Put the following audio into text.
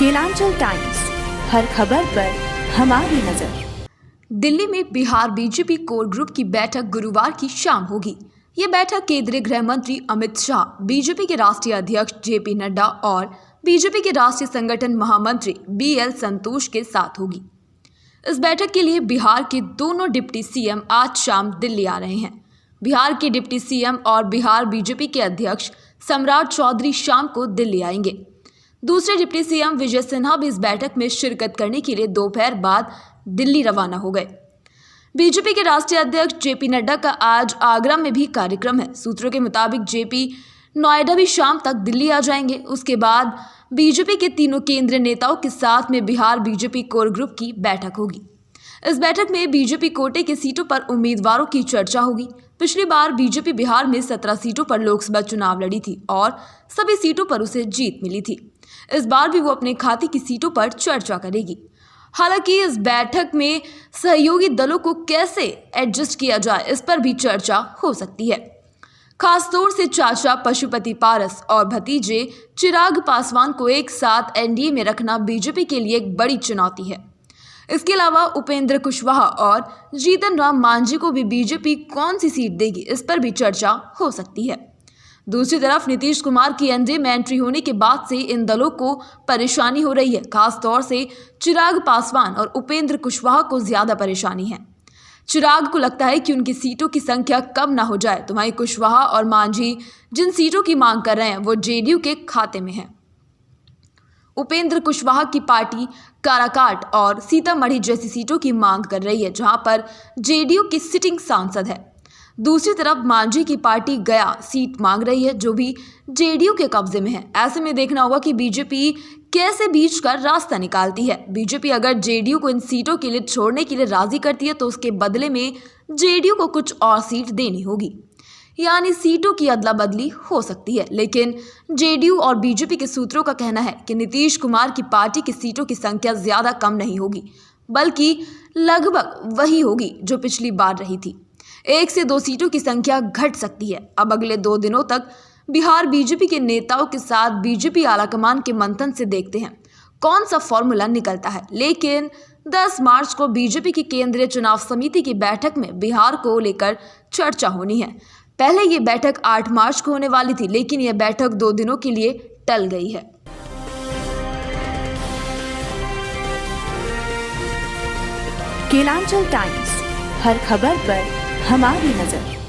Kelanchal times, हर खबर पर हमारी नजर। दिल्ली में बिहार बीजेपी कोर ग्रुप की बैठक गुरुवार की शाम होगी। ये बैठक केंद्रीय गृह मंत्री अमित शाह, बीजेपी के राष्ट्रीय अध्यक्ष जेपी नड्डा और बीजेपी के राष्ट्रीय संगठन महामंत्री बीएल संतोष के साथ होगी। इस बैठक के लिए बिहार के दोनों डिप्टी सीएम आज शाम दिल्ली आ रहे हैं। बिहार के डिप्टी सीएम और बिहार बीजेपी के अध्यक्ष सम्राट चौधरी शाम को दिल्ली आएंगे। दूसरे डिप्टी सीएम विजय सिन्हा भी इस बैठक में शिरकत करने के लिए दोपहर बाद दिल्ली रवाना हो गए। बीजेपी के राष्ट्रीय अध्यक्ष जेपी नड्डा का आज आगरा में भी कार्यक्रम है। सूत्रों के मुताबिक जेपी नोएडा भी शाम तक दिल्ली आ जाएंगे। उसके बाद बीजेपी के तीनों केंद्रीय नेताओं के साथ में बिहार बीजेपी कोर ग्रुप की बैठक होगी। इस बैठक में बीजेपी कोटे की सीटों पर उम्मीदवारों की चर्चा होगी। पिछली बार बीजेपी बिहार में 17 सीटों पर लोकसभा चुनाव लड़ी थी और सभी सीटों पर उसे जीत मिली थी। इस बार भी वो अपने खाते की सीटों पर चर्चा करेगी। हालांकि इस बैठक में सहयोगी दलों को कैसे एडजस्ट किया जाए, इस पर भी चर्चा हो सकती है। खासतौर से चाचा पशुपति पारस और भतीजे चिराग पासवान को एक साथ एनडीए में रखना बीजेपी के लिए एक बड़ी चुनौती है। इसके अलावा उपेंद्र कुशवाहा और जीतन राम मांझी को भी बीजेपी कौन सी सीट देगी, इस पर भी चर्चा हो सकती है। दूसरी तरफ नीतीश कुमार की एनडीए में एंट्री होने के बाद से इन दलों को परेशानी हो रही है। खासतौर से चिराग पासवान और उपेंद्र कुशवाहा को ज्यादा परेशानी है। चिराग को लगता है कि उनकी सीटों की संख्या कम ना हो जाए, तो वहीं कुशवाहा और मांझी जिन सीटों की मांग कर रहे हैं वो जेडीयू के खाते में है। उपेंद्र कुशवाहा की पार्टी काराकाट और सीतामढ़ी जैसी सीटों की मांग कर रही है, जहां पर जेडीयू की सिटिंग सांसद है। दूसरी तरफ मांझी की पार्टी गया सीट मांग रही है, जो भी जेडीयू के कब्जे में है। ऐसे में देखना होगा कि बीजेपी कैसे बीच का रास्ता निकालती है। बीजेपी अगर जेडीयू को इन सीटों के लिए छोड़ने के लिए राजी करती है तो उसके बदले में जेडीयू को कुछ और सीट देनी होगी, यानी सीटों की अदला बदली हो सकती है। लेकिन जेडीयू और बीजेपी के सूत्रों का कहना है कि नीतीश कुमार की पार्टी की सीटों की संख्या ज्यादा कम नहीं होगी, बल्कि लगभग वही होगी जो पिछली बार रही थी। 1 से 2 सीटों की संख्या घट सकती है। अब अगले 2 दिनों तक बिहार बीजेपी के नेताओं के साथ बीजेपी आलाकमान के मंथन से देखते हैं कौन सा फॉर्मूला निकलता है। लेकिन 10 मार्च को बीजेपी की केंद्रीय चुनाव समिति की बैठक में बिहार को लेकर चर्चा होनी है। पहले ये बैठक 8 मार्च को होने वाली थी, लेकिन यह बैठक 2 दिनों के लिए टल गई है। केलांचल टाइम्स, हर खबर पर हमारी नजर।